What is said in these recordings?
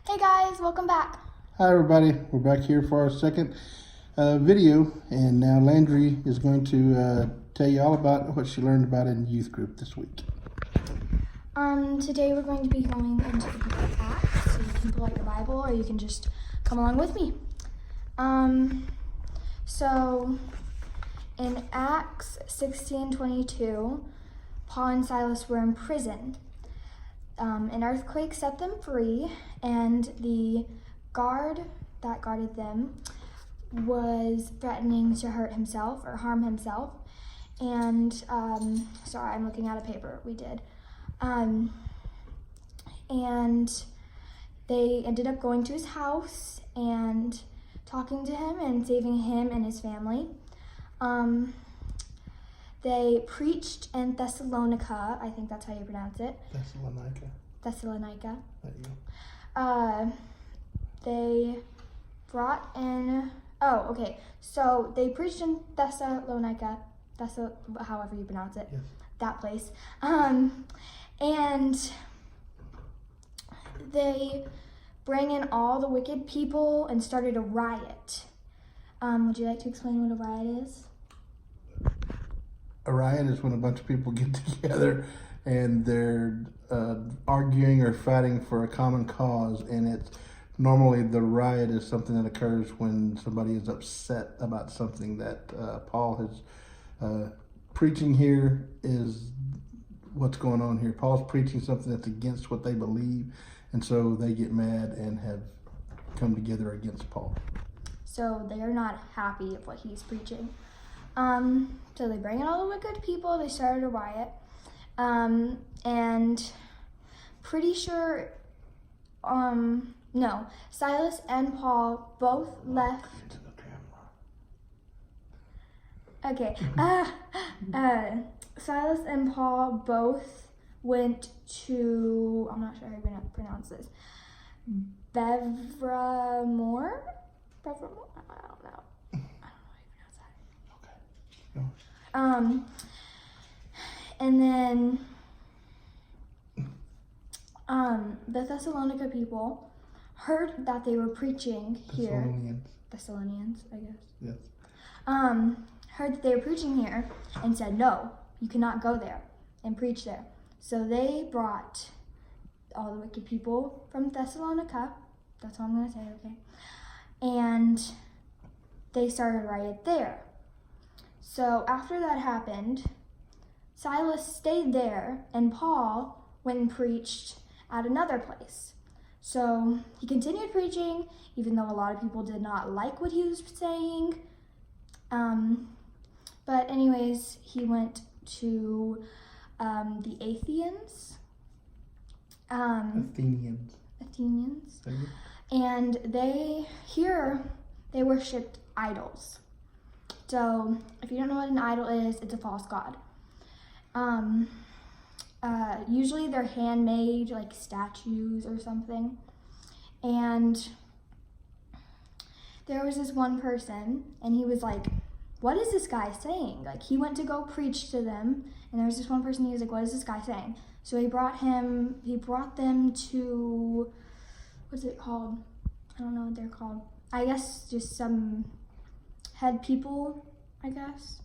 Hey guys, welcome back. Hi everybody, we're back here for our second video, and now Landry is going to tell you all about what she learned about in youth group this week. Today we're going to be going into the book of Acts, so you can pull out your Bible or you can just come along with me. So in Acts 16:22, Paul and Silas were in prison. An earthquake set them free, and the guard that guarded them was threatening to hurt himself or harm himself. And sorry, I'm looking at a paper. We did. And they ended up going to his house and talking to him and saving him and his family. They preached in Thessalonica. I think that's how you pronounce it. Thessalonica. They brought in, so they preached in Thessalonica, however you pronounce it, Yes. That place. And they bring in all the wicked people and started a riot. Would you like to explain what a riot is? A riot is when a bunch of people get together and they're arguing or fighting for a common cause, and it's normally the riot is something that occurs when somebody is upset about something that Paul is preaching here is what's going on here. Paul's preaching something that's against what they believe, and so they get mad and have come together against Paul. So they are not happy of what he's preaching. So they bring in all the wicked people, they started a riot, and pretty sure, Silas and Paul both left. Okay, Silas and Paul both went to, I'm not sure how you're gonna pronounce this, Bevramore? I don't know. I don't know how you pronounce that. Okay. And then, the Thessalonica people heard that they were preaching here. Thessalonians, I guess. Yes. Heard that they were preaching here and said, no, you cannot go there and preach there. So they brought all the wicked people from Thessalonica. That's all I'm going to say, okay? And they started a riot there. So after that happened, Silas stayed there and Paul went and preached at another place. So he continued preaching, even though a lot of people did not like what he was saying. But anyways, he went to the Athenians. Athenians. And they worshipped idols. So if you don't know what an idol is, it's a false god. Usually they're handmade, like statues or something. And there was this one person, and he was like, what is this guy saying? Like, he went to go preach to them, and there was this one person, he was like, what is this guy saying? So he brought them to, what's it called? I don't know what they're called. I guess just some head people, I guess.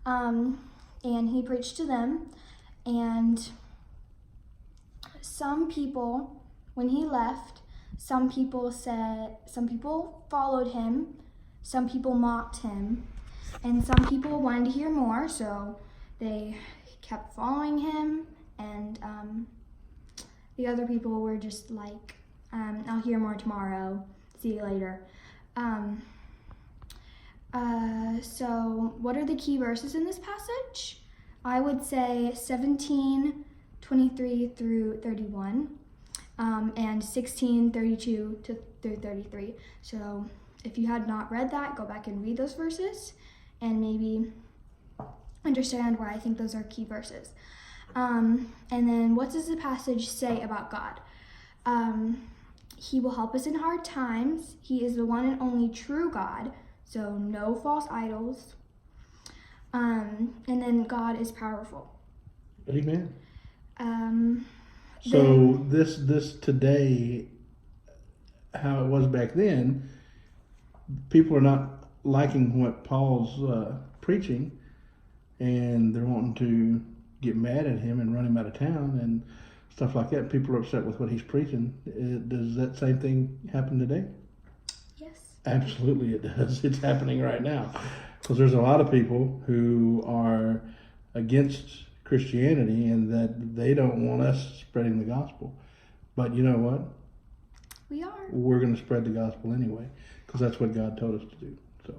And he preached to them, and some people, when he left, some people followed him, some people mocked him, and some people wanted to hear more, so they kept following him, and the other people were just like, I'll hear more tomorrow, see you later. So what are the key verses in this passage? I would say 17:23 through 31, and 16:32 through 33. So if you had not read that, go back and read those verses and maybe understand why I think those are key verses. And then what does the passage say about God? He will help us in hard times. He is the one and only true God, so no false idols. And then God is powerful. Amen. So this today how it was back then, people are not liking what Paul's preaching, and they're wanting to get mad at him and run him out of town and stuff like that. People are upset with what he's preaching. Does that same thing happen today? Yes. Absolutely it does. It's happening right now. Because there's a lot of people who are against Christianity and that they don't want us spreading the gospel. But you know what? We are. We're going to spread the gospel anyway, because that's what God told us to do. So.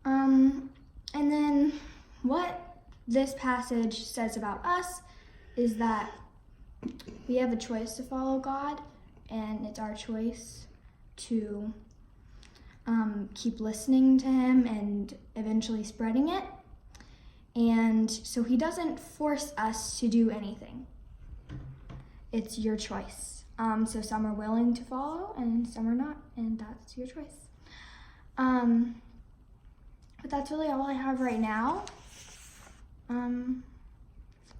And then what this passage says about us is that we have a choice to follow God, and it's our choice to keep listening to him and eventually spreading it. And so he doesn't force us to do anything. It's your choice. So some are willing to follow and some are not, and that's your choice. But that's really all I have right now.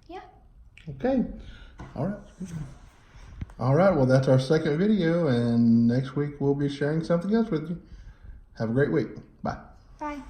Yeah. Okay. All right. All right. Well, that's our second video, and next week we'll be sharing something else with you. Have a great week. Bye. Bye.